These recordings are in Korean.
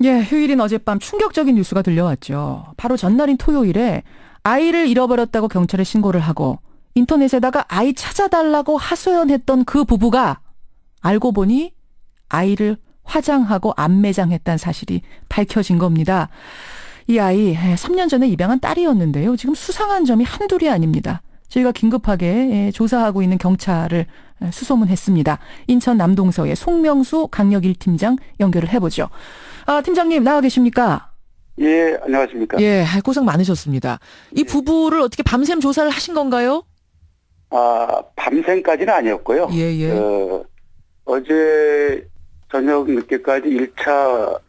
예, 휴일인 어젯밤 충격적인 뉴스가 들려왔죠. 바로 전날인 토요일에 아이를 잃어버렸다고 경찰에 신고를 하고 인터넷에다가 아이 찾아달라고 하소연했던 그 부부가 알고 보니 아이를 화장하고 암매장했다는 사실이 밝혀진 겁니다. 이 아이 3년 전에 입양한 딸이었는데요. 지금 수상한 점이 한둘이 아닙니다. 저희가 긴급하게 조사하고 있는 경찰을 수소문했습니다. 인천 남동서의 송명수 강력 1팀장 연결을 해보죠. 팀장님 나와 계십니까? 예, 안녕하십니까. 예, 고생 많으셨습니다. 이 부부를 어떻게 밤샘 조사를 하신 건가요? 밤샘까지는 아니었고요. 예. 어제 저녁 늦게까지 1차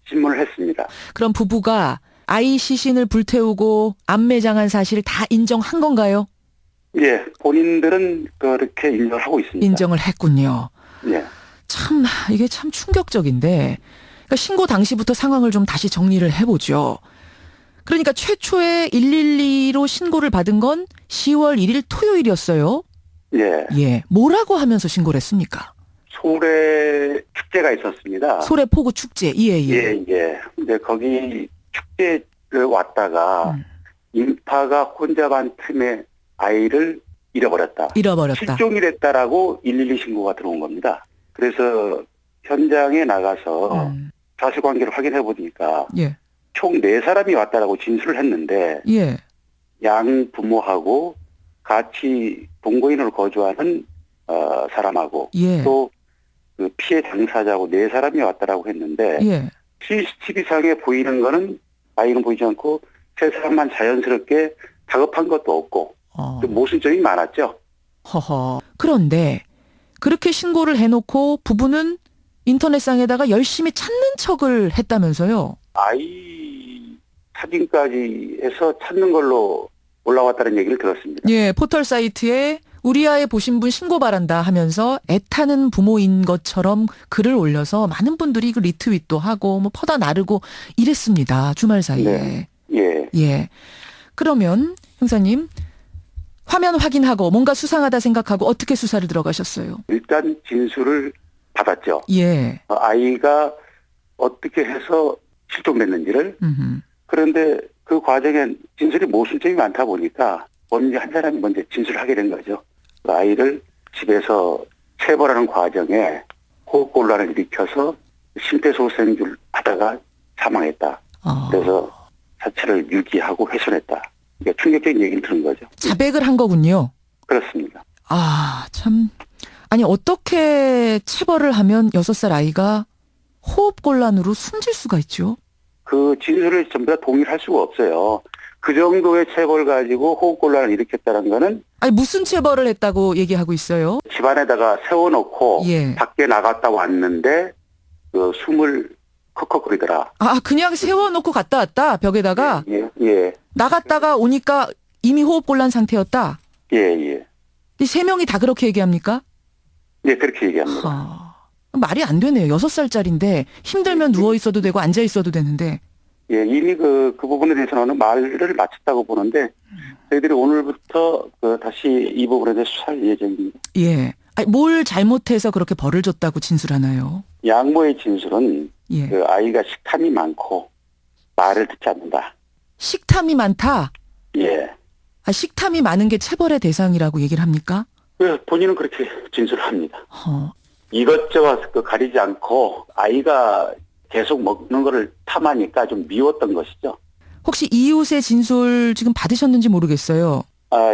신문을 했습니다. 그럼 부부가 아이 시신을 불태우고 암매장한 사실을 다 인정한 건가요? 예, 본인들은 그렇게 인정을 하고 있습니다. 인정을 했군요. 예. 참 이게 참 충격적인데 그러니까 신고 당시부터 상황을 좀 다시 정리를 해보죠. 그러니까 최초에 112로 신고를 받은 건 10월 1일 토요일이었어요. 예. 예, 뭐라고 하면서 신고를 했습니까? 소래 축제가 있었습니다. 소래포구 축제. 예. 근데 거기 축제에 왔다가 인파가 혼잡한 틈에 아이를 잃어버렸다. 실종이 됐다라고 112 신고가 들어온 겁니다. 그래서 현장에 나가서 사실관계를 확인해 보니까 예. 총 4사람이 왔다라고 진술을 했는데 예. 양 부모하고 같이 동거인으로 거주하는 사람하고 예. 또 그 피해 당사자하고 4사람이 왔다라고 했는데 예. CCTV상에 보이는 거는 아이는 보이지 않고 3사람만 자연스럽게 다급한 것도 없고 모순점이 많았죠. 허허. 그런데 그렇게 신고를 해놓고 부부는 인터넷상에다가 열심히 찾는 척을 했다면서요? 아이 사진까지 해서 찾는 걸로 올라왔다는 얘기를 들었습니다. 예, 포털 사이트에 우리 아이 보신 분 신고 바란다 하면서 애타는 부모인 것처럼 글을 올려서 많은 분들이 그 리트윗도 하고 뭐 퍼다 나르고 이랬습니다. 주말 사이에. 네. 예. 그러면 형사님 화면 확인하고 뭔가 수상하다 생각하고 어떻게 수사를 들어가셨어요? 일단 진술을 받았죠. 예. 아이가 어떻게 해서 실종됐는지를. 그런데 그 과정엔 진술이 모순점이 많다 보니까 범죄 한 사람이 먼저 진술을 하게 된 거죠. 그 아이를 집에서 체벌하는 과정에 호흡곤란을 일으켜서 심폐소생술 하다가 사망했다. 그래서 사체를 유기하고 훼손했다. 그러니까 충격적인 얘기를 들은 거죠. 자백을 한 거군요. 그렇습니다. 참. 아니 어떻게 체벌을 하면 6살 아이가 호흡곤란으로 숨질 수가 있죠? 그 진술을 전부 다 동의를 할 수가 없어요. 그 정도의 체벌 가지고 호흡곤란을 일으켰다는 거는 아니 무슨 체벌을 했다고 얘기하고 있어요? 집안에다가 세워놓고 예. 밖에 나갔다 왔는데 그 숨을 컥컥거리더라. 그냥 세워놓고 갔다 왔다 벽에다가 예. 나갔다가 오니까 이미 호흡곤란 상태였다. 예. 이 3명이 다 그렇게 얘기합니까? 네, 그렇게 얘기합니다. 말이 안 되네요. 6살짜리인데 힘들면 누워 있어도 되고 앉아 있어도 되는데. 예, 이미 그 부분에 대해서는 말을 마쳤다고 보는데 저희들이 오늘부터 다시 이 부분에 대해서 수사할 예정입니다. 예. 뭘 잘못해서 그렇게 벌을 줬다고 진술하나요? 양모의 진술은 예. 그 아이가 식탐이 많고 말을 듣지 않는다. 식탐이 많다? 예. 식탐이 많은 게 체벌의 대상이라고 얘기를 합니까? 예, 본인은 그렇게 진술을 합니다. 이것저것 가리지 않고 아이가 계속 먹는 거를 탐하니까 좀 미웠던 것이죠. 혹시 이웃의 진술 지금 받으셨는지 모르겠어요.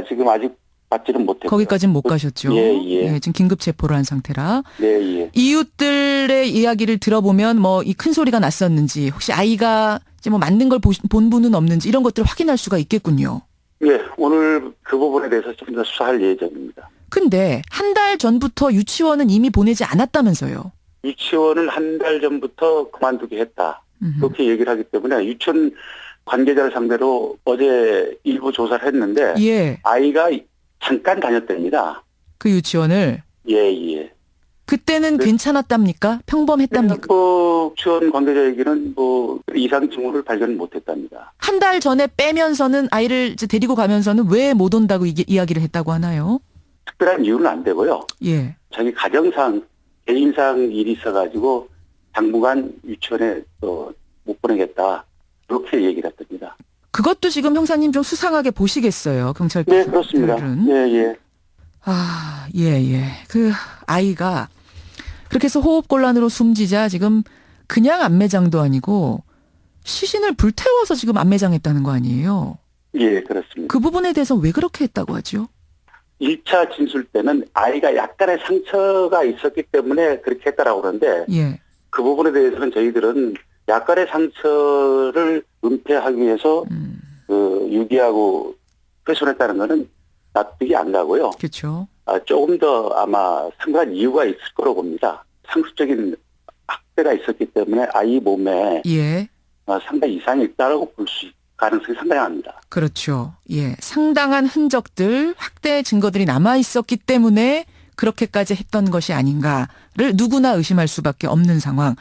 지금 아직 받지는 못했어요. 거기까지는 못 가셨죠. 예. 지금 긴급 체포를 한 상태라. 예. 이웃들의 이야기를 들어보면 뭐 이 큰 소리가 났었는지 혹시 아이가 이제 뭐 맞는 걸 본 분은 없는지 이런 것들을 확인할 수가 있겠군요. 예, 오늘 그 부분에 대해서 좀 더 수사할 예정입니다. 근데 한 달 전부터 유치원은 이미 보내지 않았다면서요. 유치원을 한 달 전부터 그만두게 했다. 그렇게 얘기를 하기 때문에 유치원 관계자를 상대로 어제 일부 조사를 했는데 예. 아이가 잠깐 다녔답니다. 그 유치원을. 예. 그때는 괜찮았답니까? 평범했답니까? 유치원 관계자 얘기는 이상 징후를 발견 못했답니다. 한 달 전에 빼면서는 아이를 이제 데리고 가면서는 왜 못 온다고 이야기를 했다고 하나요? 특별한 이유는 안 되고요. 예. 자기 가정상 개인상 일이 있어가지고 당분간 유치원에 그렇게 얘기를 했답니다. 그것도 지금 형사님 좀 수상하게 보시겠어요, 경찰. 네, 그렇습니다. 예. 아, 예. 그 아이가 그렇게 해서 호흡곤란으로 숨지자 지금 그냥 안매장도 아니고 시신을 불태워서 지금 안매장했다는 거 아니에요? 예, 그렇습니다. 그 부분에 대해서 왜 그렇게 했다고 하죠? 1차 진술 때는 아이가 약간의 상처가 있었기 때문에 그렇게 했다라고 그러는데 예. 그 부분에 대해서는 저희들은 약간의 상처를 은폐하기 위해서 유기하고 훼손했다는 거는 납득이 안 가고요. 그렇죠. 조금 더 아마 상당한 이유가 있을 거로 봅니다. 상습적인 학대가 있었기 때문에 아이 몸에 예. 상당히 이상이 있다라고 볼 수 가능성이 상당합니다. 그렇죠. 예. 상당한 흔적들, 학대 증거들이 남아 있었기 때문에 그렇게까지 했던 것이 아닌가를 누구나 의심할 수밖에 없는 상황.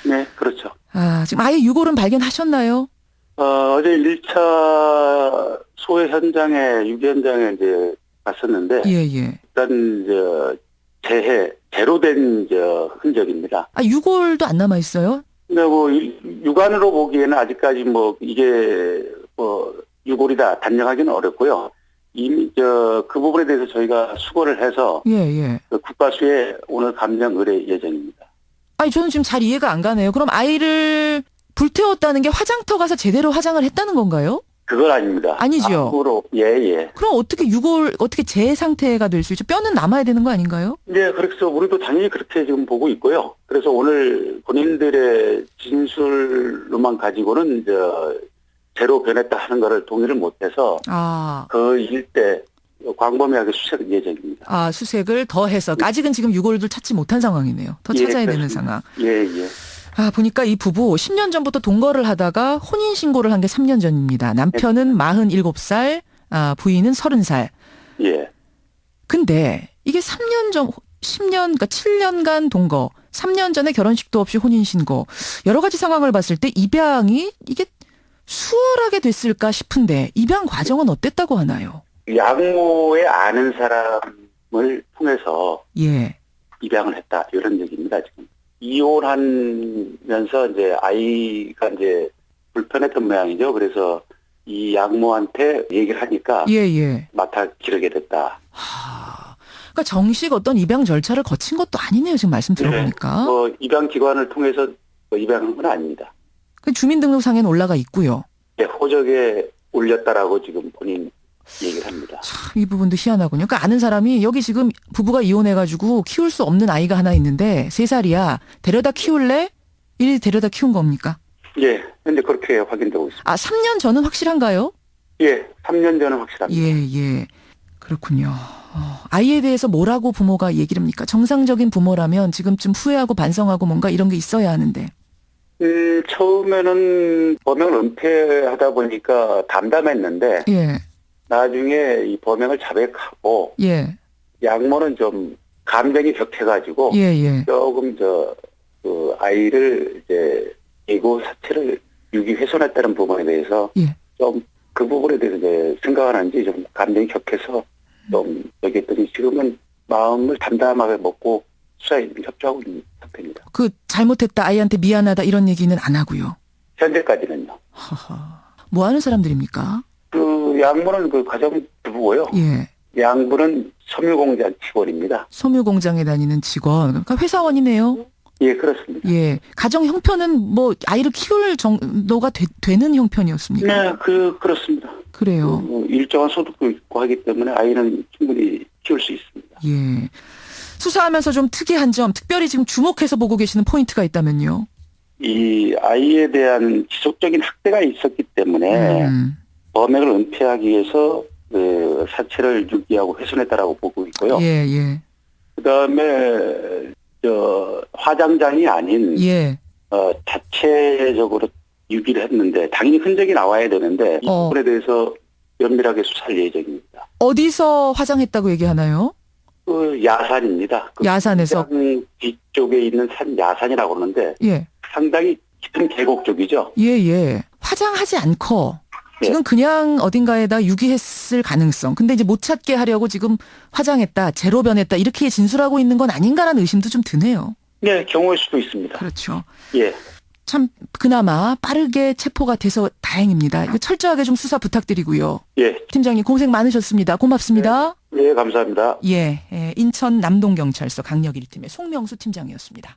네, 그렇죠. 아, 지금 아예 유골은 발견하셨나요? 어제 1차 소외 현장에, 유기 현장에 이제 갔었는데, 예. 일단, 제로된 흔적입니다. 아, 유골도 안 남아 있어요? 근데 육안으로 보기에는 아직까지 이게 유골이다 단정하기는 어렵고요. 이미 그 부분에 대해서 저희가 수거를 해서, 예. 그 국가수에 오늘 감정 의뢰 예정입니다. 아니, 저는 지금 잘 이해가 안 가네요. 그럼 아이를 불태웠다는 게 화장터 가서 제대로 화장을 했다는 건가요? 그건 아닙니다. 아니죠. 앞으로, 예. 그럼 어떻게 어떻게 제 상태가 될 수 있죠? 뼈는 남아야 되는 거 아닌가요? 네, 그래서 우리도 당연히 그렇게 지금 보고 있고요. 그래서 오늘 본인들의 진술로만 가지고는 제로 변했다 하는 거를 동의를 못해서 그 일대 광범위하게 수색 예정입니다. 아, 수색을 더 해서 아직은 지금 유골도 찾지 못한 상황이네요. 더 찾아야 되는 상황. 예. 아, 보니까 이 부부 10년 전부터 동거를 하다가 혼인신고를 한 게 3년 전입니다. 남편은 47살, 부인은 30살. 예. 근데 이게 3년 전, 10년, 그러니까 7년간 동거, 3년 전에 결혼식도 없이 혼인신고, 여러 가지 상황을 봤을 때 입양이 이게 수월하게 됐을까 싶은데 입양 과정은 어땠다고 하나요? 양모에 아는 사람을 통해서 예. 입양을 했다. 이런 얘기입니다, 지금. 이혼하면서 이제 아이가 이제 불편했던 모양이죠. 그래서 이 양모한테 얘기를 하니까 예. 맡아 기르게 됐다. 그러니까 정식 어떤 입양 절차를 거친 것도 아니네요. 지금 말씀 들어보니까. 입양 기관을 통해서 입양한 건 아닙니다. 그 주민등록상에는 올라가 있고요. 네, 호적에 올렸다라고 지금 본인 얘기를 합니다. 참, 이 부분도 희한하군요. 그러니까 아는 사람이 여기 지금 부부가 이혼해가지고 키울 수 없는 아이가 하나 있는데 3살이야. 데려다 키울래? 이리 데려다 키운 겁니까? 예, 현재 그렇게 확인되고 있습니다. 3년 전은 확실한가요? 예, 3년 전은 확실합니다. 예. 그렇군요. 아이에 대해서 뭐라고 부모가 얘기를 합니까? 정상적인 부모라면 지금쯤 후회하고 반성하고 뭔가 이런 게 있어야 하는데. 처음에는 범행을 은폐하다 보니까 담담했는데, 예. 나중에 이 범행을 자백하고, 예. 양모는 좀 감정이 격해가지고, 예. 조금 그 아이를 이제 예고 사체를 유기 훼손했다는 부분에 대해서 예. 좀 그 부분에 대해서 이제 생각하는지 좀 감정이 격해서 좀 얘기했더니 지금은 마음을 담담하게 먹고 수사에 협조하고 있는 상태입니다. 그 잘못했다, 아이한테 미안하다 이런 얘기는 안 하고요. 현재까지는요. 뭐 하는 사람들입니까? 그 양부는 그 가정 부부고요. 예. 양부는 섬유공장 직원입니다. 섬유공장에 다니는 직원. 그러니까 회사원이네요. 예, 그렇습니다. 예. 가정 형편은 뭐 아이를 키울 정도가 되는 형편이었습니까? 네, 그렇습니다. 그래요. 일정한 소득도 있고 하기 때문에 아이는 충분히 키울 수 있습니다. 예. 수사하면서 좀 특이한 점, 특별히 지금 주목해서 보고 계시는 포인트가 있다면요? 이 아이에 대한 지속적인 학대가 있었기 때문에 범행을 은폐하기 위해서 그 사체를 유기하고 훼손했다라고 보고 있고요. 예. 그다음에 화장장이 아닌 예. 자체적으로 유기를 했는데 당연히 흔적이 나와야 되는데 이 부분에 대해서 면밀하게 수사할 예정입니다. 어디서 화장했다고 얘기하나요? 그 야산입니다. 그 야산에서 뒤쪽에 있는 산 야산이라고 그러는데 예. 상당히 깊은 계곡 쪽이죠. 예. 화장하지 않고 지금 그냥 어딘가에다 유기했을 가능성. 근데 이제 못 찾게 하려고 지금 화장했다, 제로 변했다 이렇게 진술하고 있는 건 아닌가라는 의심도 좀 드네요. 네, 경우일 수도 있습니다. 그렇죠. 예. 참 그나마 빠르게 체포가 돼서 다행입니다. 이거 철저하게 좀 수사 부탁드리고요. 예. 팀장님 고생 많으셨습니다. 고맙습니다. 예, 감사합니다. 예, 인천 남동경찰서 강력 1팀의 송명수 팀장이었습니다.